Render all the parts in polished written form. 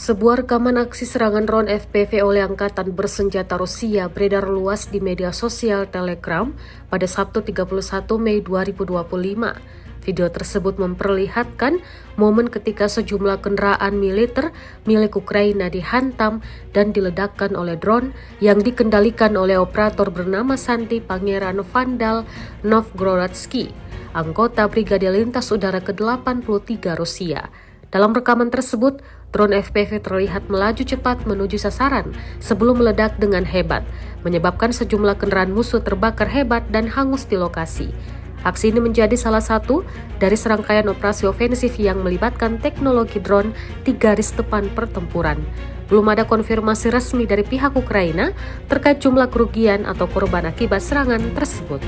Sebuah rekaman aksi serangan drone FPV oleh Angkatan Bersenjata Rusia beredar luas di media sosial Telegram pada Sabtu 31 Mei 2025. Video tersebut memperlihatkan momen ketika sejumlah kendaraan militer milik Ukraina dihantam dan diledakkan oleh drone yang dikendalikan oleh operator bernama Santi Pangeran Vandal Novgorodsky, anggota Brigade Lintas Udara ke-83 Rusia. Dalam rekaman tersebut, drone FPV terlihat melaju cepat menuju sasaran sebelum meledak dengan hebat, menyebabkan sejumlah kendaraan musuh terbakar hebat dan hangus di lokasi. Aksi ini menjadi salah satu dari serangkaian operasi ofensif yang melibatkan teknologi drone di garis depan pertempuran. Belum ada konfirmasi resmi dari pihak Ukraina terkait jumlah kerugian atau korban akibat serangan tersebut.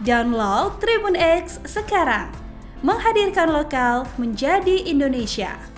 Download Tribun X sekarang, menghadirkan lokal menjadi Indonesia.